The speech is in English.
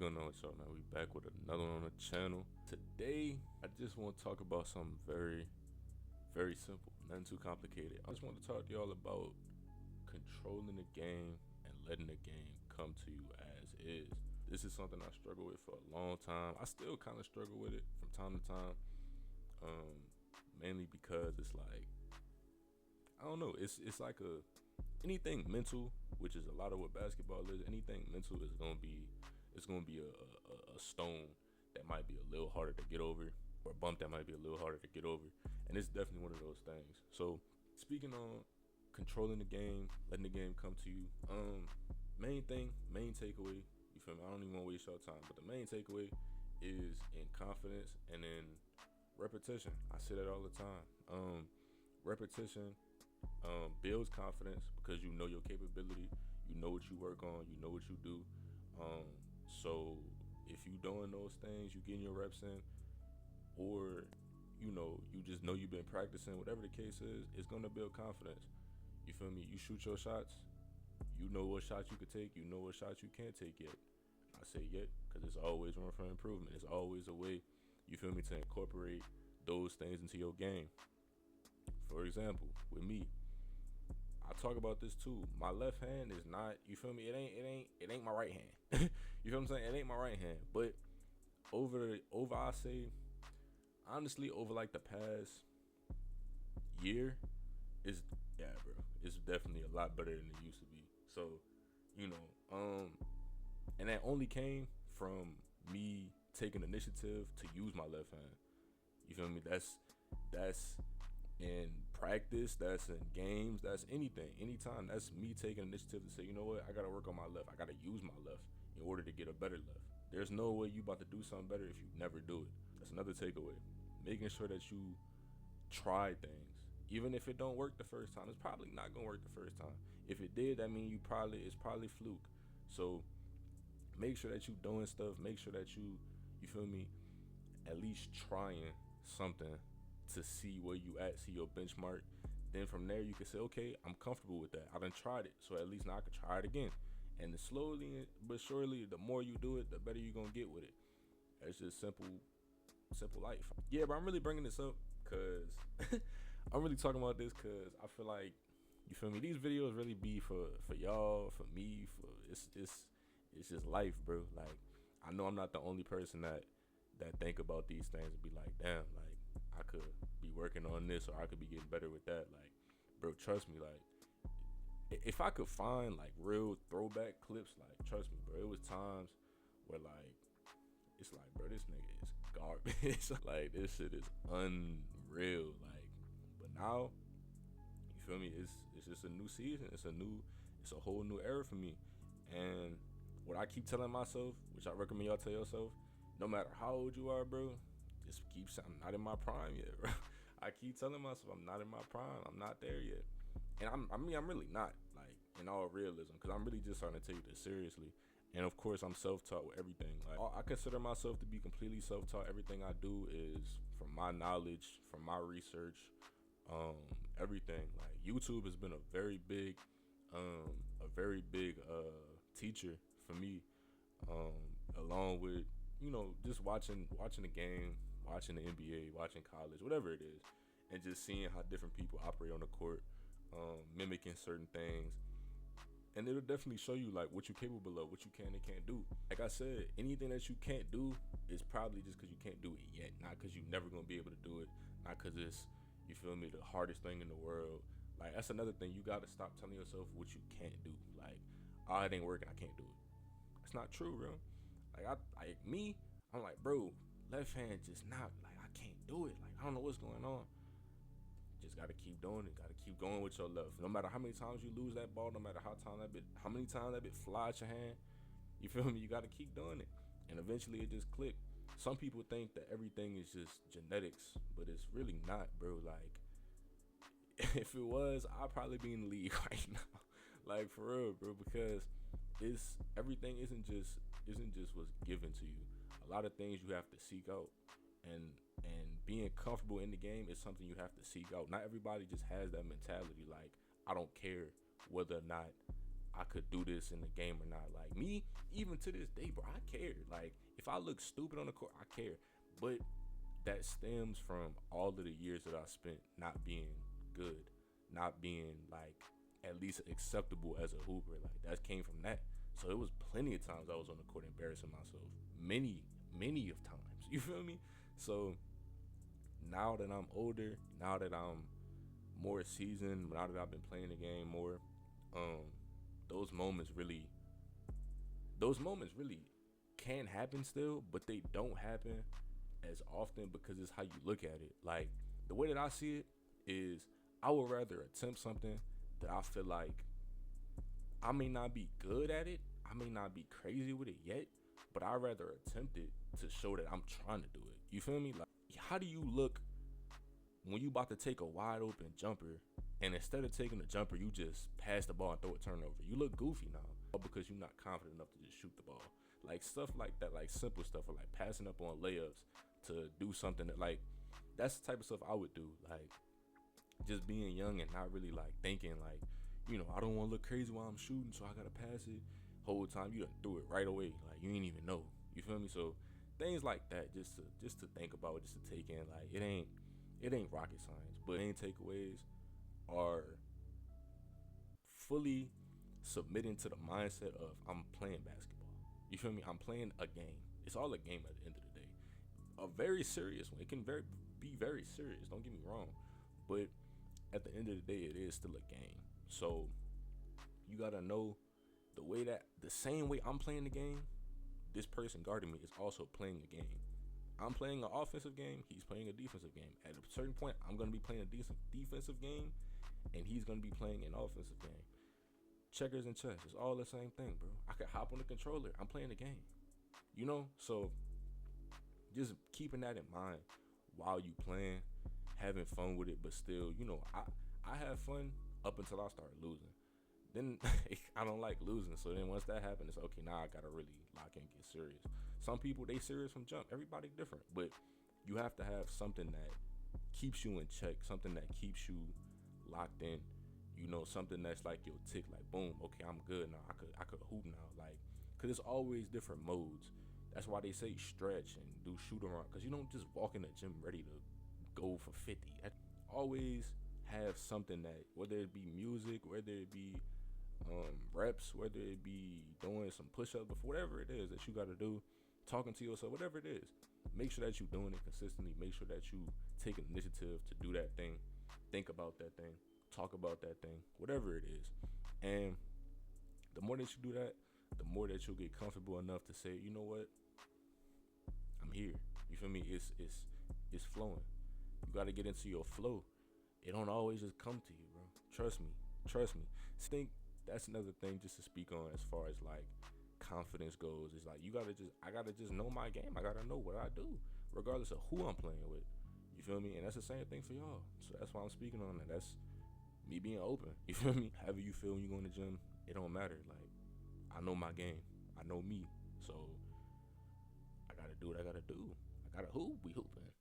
going on with y'all, man? We back with another one on the channel. Today, I just want to talk about something very, very simple, nothing too complicated. I just want to talk to y'all about controlling the game and letting the game come to you as is. This is something I struggle with for a long time. I still kind of struggle with it from time to time, mainly because it's like, I don't know, it's like anything mental, which is a lot of what basketball is. Anything mental is gonna be a stone that might be a little harder to get over, or a bump that might be a little harder to get over, and it's definitely one of those things. So speaking on controlling the game, letting the game come to you, main takeaway, you feel me? I don't even want to waste your time, but the main takeaway is in confidence and in repetition. I say that all the time. Repetition builds confidence because you know your capability, you know what you work on, you know what you do. So if you doing those things, you getting your reps in, or you just know you've been practicing, whatever the case is, it's gonna build confidence. You feel me? You shoot your shots, you know what shots you could take, you know what shots you can't take yet. I say yet because there's always room for improvement. It's always a way, you feel me, to incorporate those things into your game. For example, with me, I talk about this too. My left hand is not, you feel me? It ain't my right hand. You feel what I'm saying? It ain't my right hand. But over I say, honestly, over like the past year, it's definitely a lot better than it used to be. So, and that only came from me taking initiative to use my left hand. You feel me? That's in practice, that's in games, that's anytime. That's me taking initiative to say, you know what, I gotta work on my left, I gotta use my left in order to get a better left. There's no way you about to do something better if you never do it. That's another takeaway. Making sure that you try things, even if it don't work the first time. It's probably not gonna work the first time. If it did, that mean it's probably fluke. So make sure that you doing stuff, make sure that you feel me, at least trying something to see where you at, see your benchmark. Then from there you can say, okay, I'm comfortable with that, I done tried it, so at least now I can try it again. And slowly but surely, the more you do it, the better you're gonna get with it. It's just simple life. Yeah, but I'm really bringing this up because I'm really talking about this because I feel like, you feel me, these videos really be for y'all, for me, for it's just life, bro. Like, I know I'm not the only person that think about these things and be like, damn, like, I could be working on this, or I could be getting better with that. Like, bro, trust me, like, if I could find like real throwback clips, like, trust me, bro, it was times where like, it's like, bro, this nigga is garbage. Like, this shit is unreal. Like, but now, you feel me, it's just a new season, it's a whole new era for me. And what I keep telling myself, which I recommend y'all tell yourself, no matter how old you are, bro, just keep saying, I'm not in my prime yet, bro. I keep telling myself I'm not in my prime, I'm not there yet. And I'm really not, like, in all realism, because I'm really just starting to take this seriously. And of course, I'm self-taught with everything. Like, I consider myself to be completely self-taught. Everything I do is from my knowledge, from my research, everything. Like, YouTube has been a very big teacher for me, along with, just watching the game, watching the NBA, watching college, whatever it is, and just seeing how different people operate on the court, mimicking certain things. And it'll definitely show you like what you're capable of, what you can and can't do. Like I said, anything that you can't do is probably just because you can't do it yet, not because you're never gonna be able to do it, not because it's, you feel me, the hardest thing in the world. Like, that's another thing. You gotta stop telling yourself what you can't do. Like, oh, it ain't working, I can't do it. That's not true, bro. I'm like, bro, left hand just not, like, I can't do it. Like, I don't know what's going on. Just gotta keep doing it. Gotta keep going with your left. No matter how many times you lose that ball, no matter how many times that bit fly at your hand, you feel me? You gotta keep doing it, and eventually it just click. Some people think that everything is just genetics, but it's really not, bro. Like, if it was, I'd probably be in the league right now. Like, for real, bro, because everything isn't just what's given to you. A lot of things you have to seek out, and being comfortable in the game is something you have to seek out. Not everybody just has that mentality, like, I don't care whether or not I could do this in the game or not. Like me, even to this day, bro, I care. Like if I look stupid on the court, I care. But that stems from all of the years that I spent not being good, not being like at least acceptable as a hooper. Like that came from that. So it was plenty of times I was on the court embarrassing myself. Many of times. You feel me? So now that I'm older, now that I'm more seasoned, now that I've been playing the game more, um, those moments really can happen still, but they don't happen as often because it's how you look at it. Like the way that I see it is I would rather attempt something that I feel like I may not be good at it, I may not be crazy with it yet, but I'd rather attempt it to show that I'm trying to do it. You feel me? Like how do you look when you about to take a wide open jumper and instead of taking the jumper, you just pass the ball and throw a turnover? You look goofy now because you're not confident enough to just shoot the ball. Like stuff like that, like simple stuff, or like passing up on layups to do something that like that's the type of stuff I would do. Like just being young and not really like thinking like, I don't want to look crazy while I'm shooting, so I gotta pass it. Whole time you done threw it right away, like you ain't even know. You feel me? So things like that, just to think about, just to take in. Like it ain't rocket science, but main takeaways are fully submitting to the mindset of I'm playing basketball. You feel me? I'm playing a game. It's all a game at the end of the day. A very serious one. It can be very serious. Don't get me wrong, but at the end of the day, it is still a game. So you gotta know the same way I'm playing the game, this person guarding me is also playing a game. I'm playing an offensive game, he's playing a defensive game. At a certain point, I'm gonna be playing a decent defensive game, and he's gonna be playing an offensive game. Checkers and chess, it's all the same thing, bro. I could hop on the controller, I'm playing the game. So just keeping that in mind while you playing, having fun with it, but still, I have fun up until I start losing. Then I don't like losing. So then once that happens, it's okay, now I gotta really lock in and get serious. Some people, they serious from jump. Everybody different. But you have to have something that keeps you in check, something that keeps you locked in. Something that's like your tick, like boom, okay, I'm good now. I could hoop now. Like, cause it's always different modes. That's why they say stretch and do shoot around. Cause you don't just walk in the gym ready to go for 50. Always have something that, whether it be music, whether it be reps, whether it be doing some push-ups, but whatever it is that you got to do, talking to yourself, whatever it is, make sure that you're doing it consistently. Make sure that you take an initiative to do that thing, think about that thing, talk about that thing, whatever it is. And the more that you do that, the more that you'll get comfortable enough to say, you know what, I'm here. You feel me? It's flowing. You got to get into your flow. It don't always just come to you, bro. Trust me. Think that's another thing just to speak on as far as like confidence goes. It's like I gotta just know my game. I gotta know what I do, regardless of who I'm playing with. You feel me? And that's the same thing for y'all. So that's why I'm speaking on that. That's me being open. You feel me? However you feel when you go in the gym, it don't matter. Like I know my game. I know me. So I gotta do what I gotta do. I gotta hoop. We hooping.